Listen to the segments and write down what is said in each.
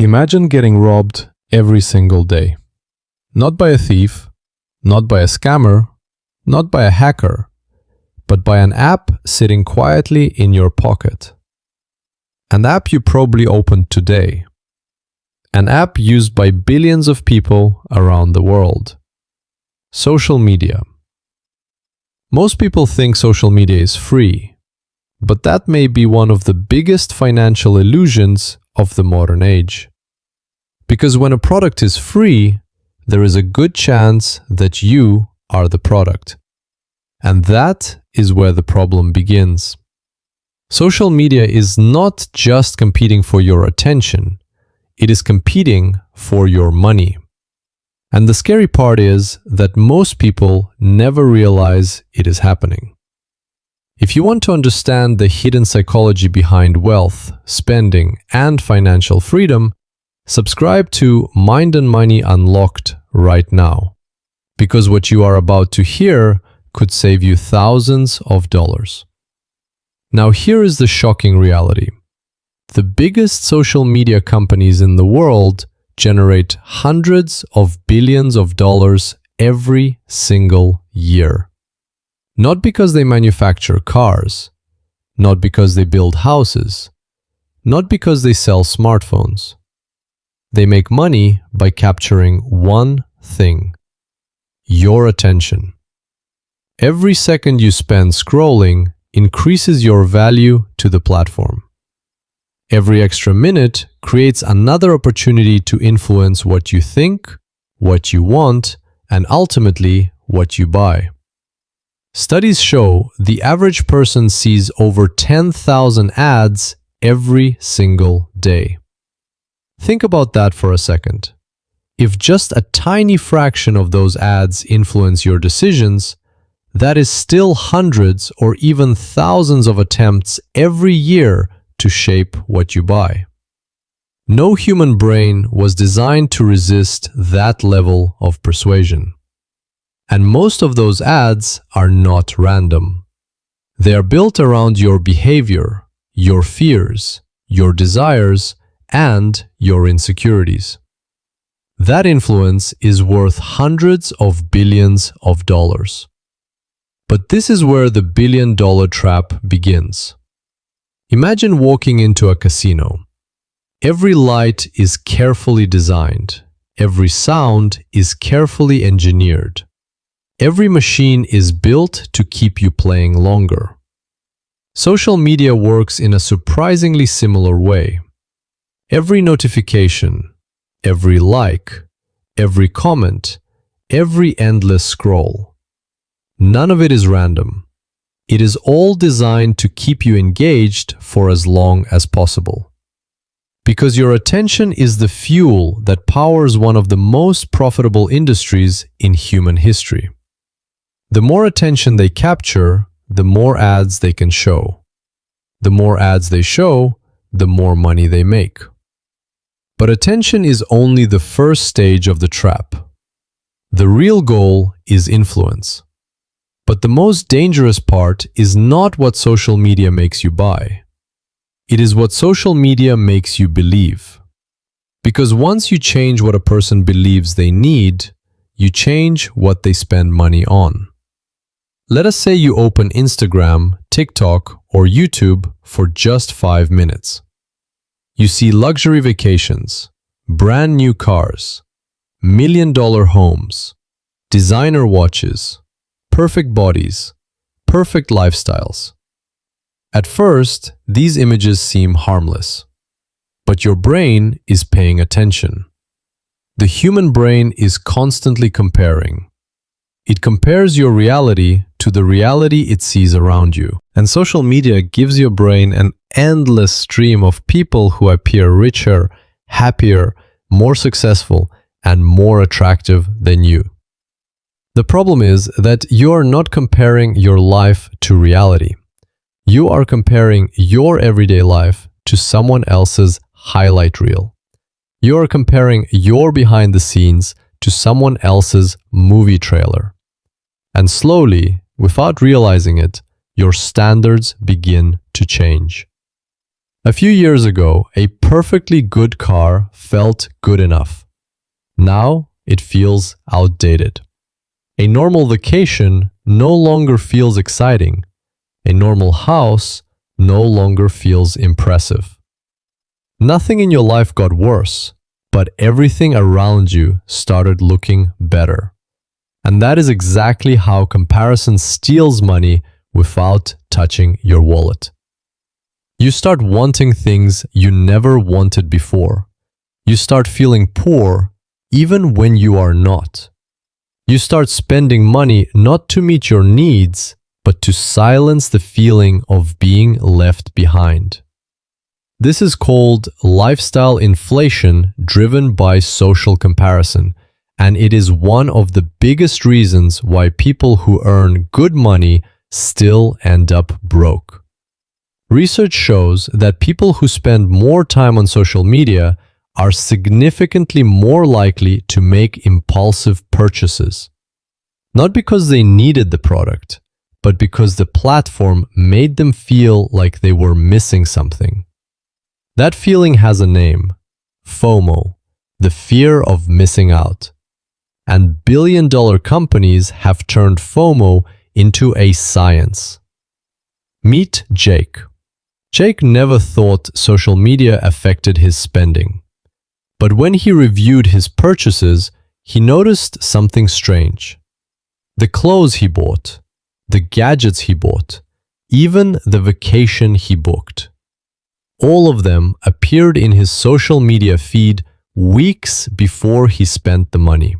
Imagine getting robbed every single day. Not by a thief, not by a scammer, not by a hacker, but by an app sitting quietly in your pocket. An app you probably opened today. An app used by billions of people around the world. Social media. Most people think social media is free, but that may be one of the biggest financial illusions of the modern age. Because when a product is free, there is a good chance that you are the product. And that is where the problem begins. Social media is not just competing for your attention, it is competing for your money. And the scary part is that most people never realize it is happening. If you want to understand the hidden psychology behind wealth, spending, and financial freedom, subscribe to Mind and Money Unlocked right now, because what you are about to hear could save you thousands of dollars. Now here is the shocking reality. The biggest social media companies in the world generate hundreds of billions of dollars every single year. Not because they manufacture cars, not because they build houses, not because they sell smartphones. They make money by capturing one thing: your attention. Every second you spend scrolling increases your value to the platform. Every extra minute creates another opportunity to influence what you think, what you want, and ultimately what you buy. Studies show the average person sees over 10,000 ads every single day. Think about that for a second. If just a tiny fraction of those ads influence your decisions, that is still hundreds or even thousands of attempts every year to shape what you buy. No human brain was designed to resist that level of persuasion. And most of those ads are not random. They are built around your behavior, your fears, your desires, and your insecurities. That influence is worth hundreds of billions of dollars. But this is where the billion-dollar trap begins. Imagine walking into a casino. Every light is carefully designed. Every sound is carefully engineered. Every machine is built to keep you playing longer. Social media works in a surprisingly similar way. Every notification, every like, every comment, every endless scroll. None of it is random. It is all designed to keep you engaged for as long as possible. Because your attention is the fuel that powers one of the most profitable industries in human history. The more attention they capture, the more ads they can show. The more ads they show, the more money they make. But attention is only the first stage of the trap. The real goal is influence. But the most dangerous part is not what social media makes you buy. It is what social media makes you believe. Because once you change what a person believes they need, you change what they spend money on. Let us say you open Instagram, TikTok, or YouTube for just 5 minutes. You see luxury vacations, brand new cars, million-dollar homes, designer watches, perfect bodies, perfect lifestyles. At first, these images seem harmless, but your brain is paying attention. The human brain is constantly comparing. It compares your reality to the reality it sees around you. And social media gives your brain an endless stream of people who appear richer, happier, more successful, and more attractive than you. The problem is that you are not comparing your life to reality. You are comparing your everyday life to someone else's highlight reel. You are comparing your behind the scenes to someone else's movie trailer. And slowly, without realizing it, your standards begin to change. A few years ago, a perfectly good car felt good enough. Now, it feels outdated. A normal vacation no longer feels exciting. A normal house no longer feels impressive. Nothing in your life got worse, but everything around you started looking better. And that is exactly how comparison steals money without touching your wallet. You start wanting things you never wanted before. You start feeling poor even when you are not. You start spending money not to meet your needs, but to silence the feeling of being left behind. This is called lifestyle inflation driven by social comparison, and it is one of the biggest reasons why people who earn good money still end up broke. Research shows that people who spend more time on social media are significantly more likely to make impulsive purchases. Not because they needed the product, but because the platform made them feel like they were missing something. That feeling has a name: FOMO, the fear of missing out. And billion-dollar companies have turned FOMO into a science. Meet Jake. Jake never thought social media affected his spending. But when he reviewed his purchases, he noticed something strange. The clothes he bought, the gadgets he bought, even the vacation he booked. All of them appeared in his social media feed weeks before he spent the money.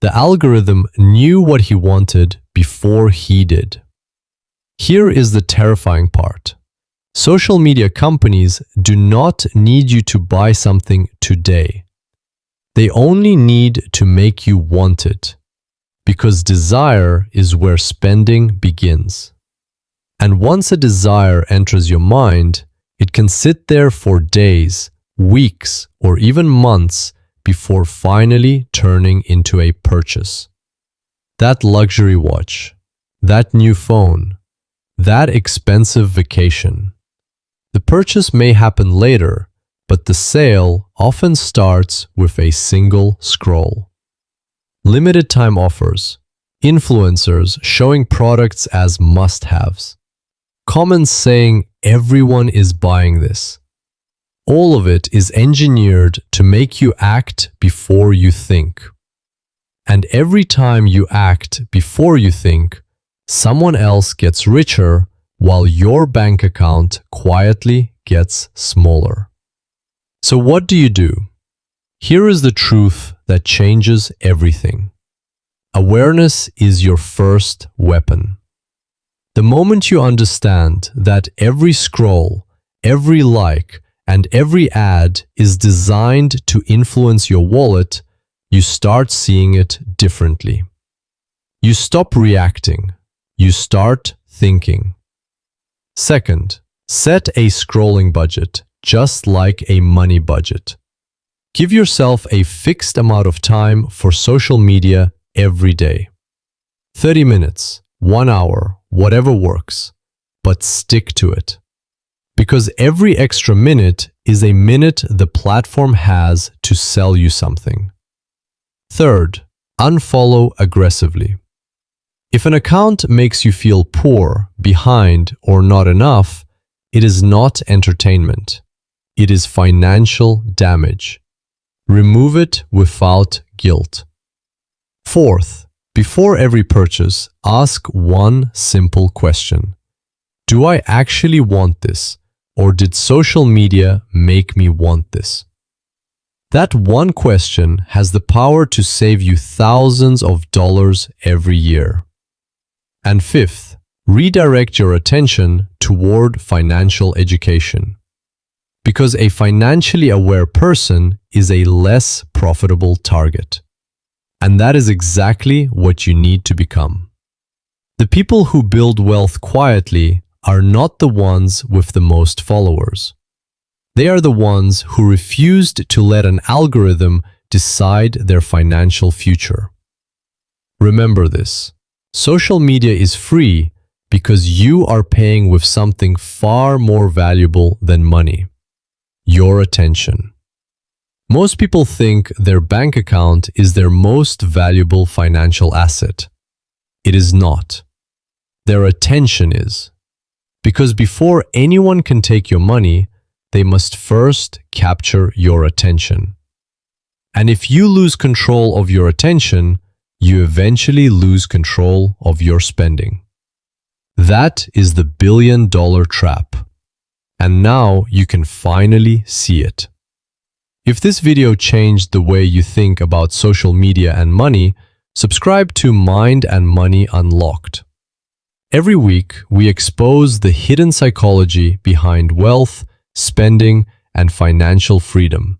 The algorithm knew what he wanted before he did. Here is the terrifying part. Social media companies do not need you to buy something today. They only need to make you want it, because desire is where spending begins. And once a desire enters your mind, it can sit there for days, weeks, or even months before finally turning into a purchase. That luxury watch, that new phone, that expensive vacation. The purchase may happen later, but the sale often starts with a single scroll. Limited time offers, influencers showing products as must-haves, comments saying everyone is buying this. All of it is engineered to make you act before you think. And every time you act before you think, someone else gets richer while your bank account quietly gets smaller. So what do you do? Here is the truth that changes everything. Awareness is your first weapon. The moment you understand that every scroll, every like, and every ad is designed to influence your wallet, you start seeing it differently. You stop reacting. You start thinking. Second, set a scrolling budget, just like a money budget. Give yourself a fixed amount of time for social media every day. 30 minutes, 1 hour, whatever works, but stick to it. Because every extra minute is a minute the platform has to sell you something. Third, unfollow aggressively. If an account makes you feel poor, behind, or not enough, it is not entertainment. It is financial damage. Remove it without guilt. Fourth, before every purchase, ask one simple question. Do I actually want this, or did social media make me want this? That one question has the power to save you thousands of dollars every year. And fifth, redirect your attention toward financial education. Because a financially aware person is a less profitable target. And that is exactly what you need to become. The people who build wealth quietly are not the ones with the most followers. They are the ones who refused to let an algorithm decide their financial future. Remember this. Social media is free because you are paying with something far more valuable than money: your attention. Most people think their bank account is their most valuable financial asset. It is not. Their attention is. Because before anyone can take your money, they must first capture your attention. And if you lose control of your attention, you eventually lose control of your spending. That is the billion-dollar trap. And now you can finally see it. If this video changed the way you think about social media and money, subscribe to Mind and Money Unlocked. Every week, we expose the hidden psychology behind wealth, spending, and financial freedom.